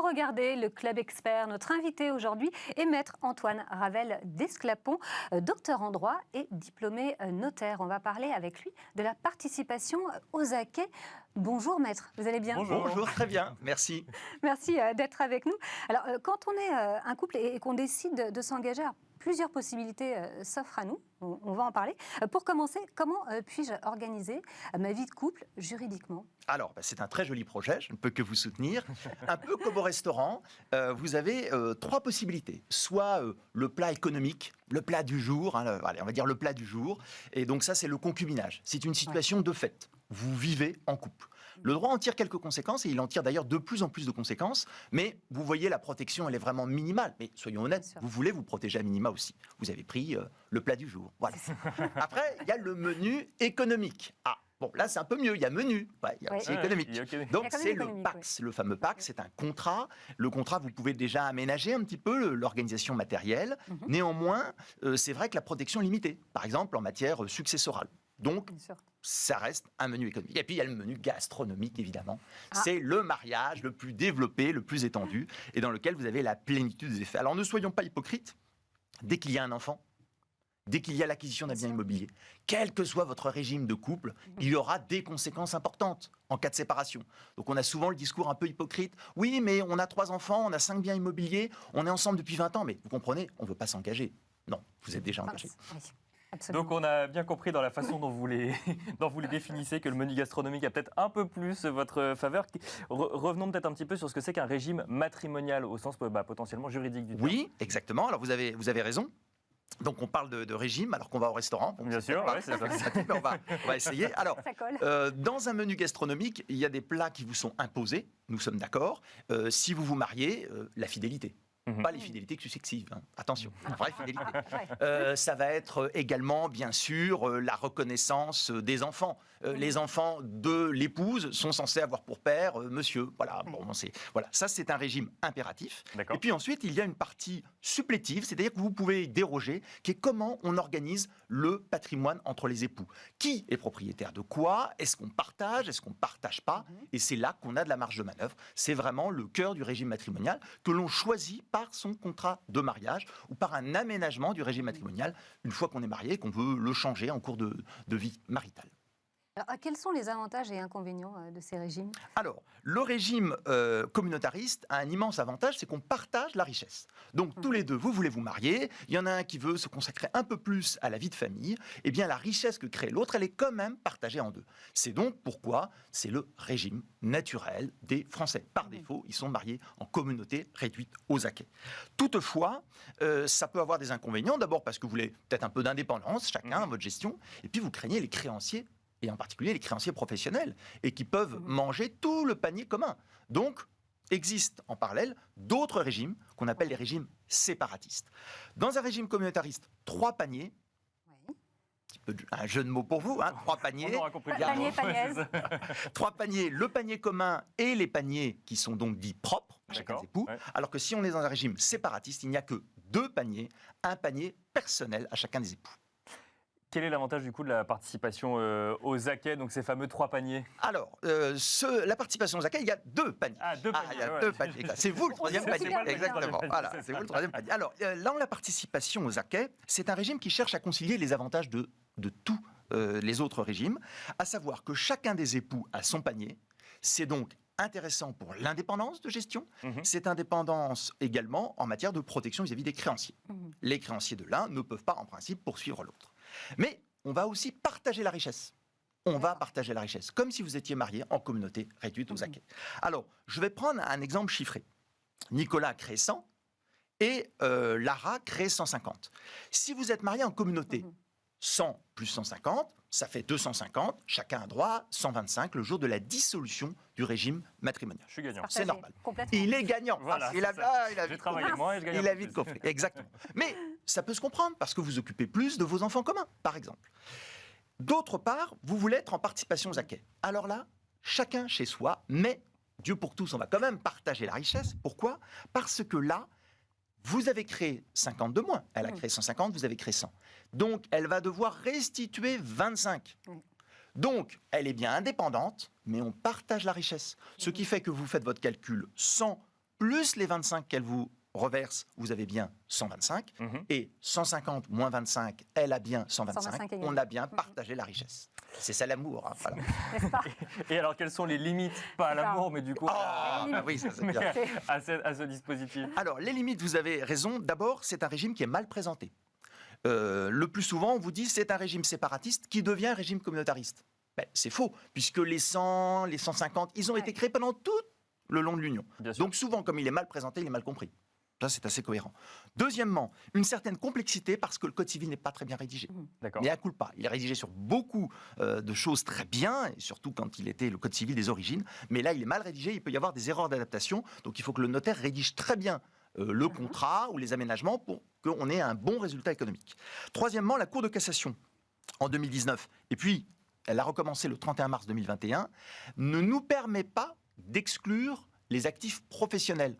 regardez le Club Expert. Notre invité aujourd'hui est Maître Antoine Ravel d'Esclapon, docteur en droit et diplômé notaire. On va parler avec lui de la participation aux acquets. Bonjour Maître, vous allez bien? Bonjour, très bien, merci. Merci d'être avec nous. Alors, quand on est un couple et qu'on décide de s'engager, plusieurs possibilités s'offrent à nous. On va en parler. Pour commencer, comment puis-je organiser ma vie de couple juridiquement? Alors, c'est un très joli projet, je ne peux que vous soutenir. Un peu comme au restaurant, vous avez trois possibilités. Soit le plat économique, le plat du jour, allez, on va dire le plat du jour. Et donc ça, c'est le concubinage. C'est une situation de fait. Vous vivez en couple. Le droit en tire quelques conséquences, et il en tire d'ailleurs de plus en plus de conséquences, mais vous voyez, la protection, elle est vraiment minimale. Mais soyons honnêtes, vous voulez vous protéger à minima aussi. Vous avez pris le plat du jour. Voilà. Après, il y a le menu économique. Ah, bon, là, c'est un peu mieux. Il y a menu, il y a aussi économique. Donc, c'est le PACS, le fameux PACS, c'est un contrat. Le contrat, vous pouvez déjà aménager un petit peu l'organisation matérielle. Néanmoins, c'est vrai que la protection est limitée. Par exemple, en matière successorale. Donc, ça reste un menu économique. Et puis, il y a le menu gastronomique, évidemment. C'est le mariage le plus développé, le plus étendu, et dans lequel vous avez la plénitude des effets. Alors, ne soyons pas hypocrites. Dès qu'il y a un enfant, dès qu'il y a l'acquisition d'un bien immobilier, quel que soit votre régime de couple, il y aura des conséquences importantes en cas de séparation. Donc, on a souvent le discours un peu hypocrite. Oui, mais on a 3 enfants, on a 5 biens immobiliers, on est ensemble depuis 20 ans. Mais vous comprenez, on ne veut pas s'engager. Non, vous êtes déjà engagé. Donc on a bien compris dans la façon dont vous les définissez que le menu gastronomique a peut-être un peu plus votre faveur. Revenons peut-être un petit peu sur ce que c'est qu'un régime matrimonial au sens potentiellement juridique du terme. Oui, exactement. Alors vous avez raison. Donc on parle de régime alors qu'on va au restaurant. Bien sûr, ouais, c'est ça. On va essayer. Alors, dans un menu gastronomique, il y a des plats qui vous sont imposés, nous sommes d'accord. Si vous vous mariez, la fidélité. Pas les fidélités successives, attention, la vraie fidélité. Ça va être également, bien sûr, la reconnaissance des enfants. Les enfants de l'épouse sont censés avoir pour père monsieur. Voilà, voilà. Ça, c'est un régime impératif. Et puis ensuite, il y a une partie supplétive, c'est-à-dire que vous pouvez y déroger, qui est comment on organise le patrimoine entre les époux. Qui est propriétaire de quoi? Est-ce qu'on partage? Est-ce qu'on ne partage pas? Et c'est là qu'on a de la marge de manœuvre. C'est vraiment le cœur du régime matrimonial que l'on choisit par son contrat de mariage ou par un aménagement du régime matrimonial une fois qu'on est marié et qu'on veut le changer en cours de vie maritale. Alors, quels sont les avantages et inconvénients de ces régimes? Alors, le régime communautariste a un immense avantage, c'est qu'on partage la richesse. Donc, tous les deux, vous voulez vous marier, il y en a un qui veut se consacrer un peu plus à la vie de famille, eh bien, la richesse que crée l'autre, elle est quand même partagée en deux. C'est donc pourquoi c'est le régime naturel des Français. Par défaut, ils sont mariés en communauté réduite aux acquets. Toutefois, ça peut avoir des inconvénients, d'abord parce que vous voulez peut-être un peu d'indépendance, chacun dans votre gestion, et puis vous craignez les créanciers, et en particulier les créanciers professionnels, et qui peuvent manger tout le panier commun. Donc, existent en parallèle d'autres régimes qu'on appelle les régimes séparatistes. Dans un régime communautariste, 3 paniers, un jeu de mots pour vous, 3 paniers. On aura compris. Panier, paniaise. 3 paniers, le panier commun et les paniers qui sont donc dits propres à chacun des époux. Alors que si on est dans un régime séparatiste, il n'y a que 2 paniers, un panier personnel à chacun des époux. Quel est l'avantage du coup de la participation aux acquets, donc ces fameux 3 paniers? Alors, la participation aux acquets, il y a 2 paniers. Deux paniers. Il y a 2 paniers. C'est vous le 3e panier. Exactement. Voilà, c'est vous le 3e panier. Alors, là, la participation aux acquets, c'est un régime qui cherche à concilier les avantages de tous les autres régimes, à savoir que chacun des époux a son panier. C'est donc intéressant pour l'indépendance de gestion, cette indépendance également en matière de protection vis-à-vis des créanciers. Les créanciers de l'un ne peuvent pas, en principe, poursuivre l'autre. Mais on va aussi partager la richesse. On va partager la richesse, comme si vous étiez marié en communauté réduite aux acquets. Alors, je vais prendre un exemple chiffré. Nicolas crée 100 et Lara crée 150. Si vous êtes marié en communauté, 100 plus 150, ça fait 250. Chacun a droit à 125 le jour de la dissolution du régime matrimonial. Je suis gagnant. C'est normal. Il est gagnant. Voilà, il a vite coffré. Exactement. Mais ça peut se comprendre parce que vous occupez plus de vos enfants communs, par exemple. D'autre part, vous voulez être en participation aux acquets. Alors là, chacun chez soi, mais Dieu pour tous, on va quand même partager la richesse. Pourquoi? Parce que là, vous avez créé 50 de moins. Elle a créé 150, vous avez créé 100. Donc, elle va devoir restituer 25. Donc, elle est bien indépendante, mais on partage la richesse. Ce qui fait que vous faites votre calcul sans plus les 25 qu'elle vous reverse, vous avez bien 125. Et 150 moins 25, elle a bien 125. On a bien partagé la richesse. C'est ça l'amour. Hein, voilà. Et alors, quelles sont les limites, pas à l'amour, mais du coup oui, ça, c'est bien. à ce dispositif? Alors, les limites, vous avez raison. D'abord, c'est un régime qui est mal présenté. Le plus souvent, on vous dit c'est un régime séparatiste qui devient un régime communautariste. Ben, c'est faux, puisque les 100, les 150, ils ont été créés pendant tout le long de l'Union. Donc souvent, comme il est mal présenté, il est mal compris. Ça, c'est assez cohérent. Deuxièmement, une certaine complexité parce que le Code civil n'est pas très bien rédigé. Mais à culpa, il est rédigé sur beaucoup de choses très bien, et surtout quand il était le Code civil des origines. Mais là, il est mal rédigé, il peut y avoir des erreurs d'adaptation. Donc il faut que le notaire rédige très bien le contrat ou les aménagements pour qu'on ait un bon résultat économique. Troisièmement, la Cour de cassation, en 2019, et puis elle a recommencé le 31 mars 2021, ne nous permet pas d'exclure les actifs professionnels.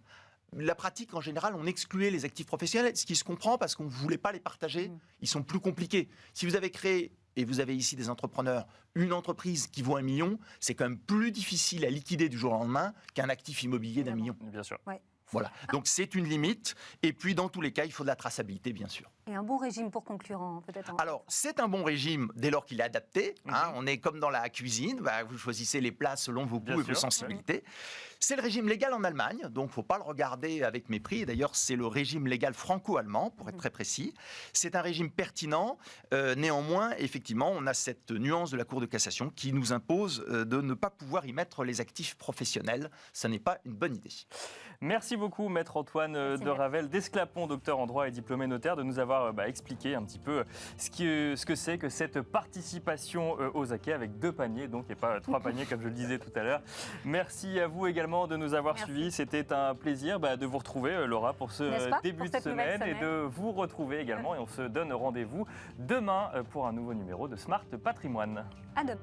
La pratique, en général, on excluait les actifs professionnels, ce qui se comprend parce qu'on ne voulait pas les partager. Ils sont plus compliqués. Si vous avez créé, et vous avez ici des entrepreneurs, une entreprise qui vaut 1 million, c'est quand même plus difficile à liquider du jour au lendemain qu'un actif immobilier d'1 million. Bien sûr. Ouais. Voilà, donc c'est une limite. Et puis, dans tous les cas, il faut de la traçabilité, bien sûr. Et un bon régime pour concurrents, peut-être. Alors, c'est un bon régime dès lors qu'il est adapté. Hein, on est comme dans la cuisine. Vous choisissez les plats selon vos goûts et vos sensibilités. C'est le régime légal en Allemagne, donc il ne faut pas le regarder avec mépris. D'ailleurs, c'est le régime légal franco-allemand, pour être très précis. C'est un régime pertinent. Néanmoins, effectivement, on a cette nuance de la Cour de cassation qui nous impose de ne pas pouvoir y mettre les actifs professionnels. Ce n'est pas une bonne idée. Merci beaucoup, Maître Antoine de Ravel, d'Esclapon, docteur en droit et diplômé notaire, de nous avoir expliqué un petit peu ce que c'est que cette participation aux acquis avec 2 paniers, donc, et pas 3 paniers comme je le disais tout à l'heure. Merci à vous également de nous avoir suivis. C'était un plaisir de vous retrouver, Laura, pour ce début de semaine et de vous retrouver également. Et on se donne rendez-vous demain pour un nouveau numéro de Smart Patrimoine. À demain.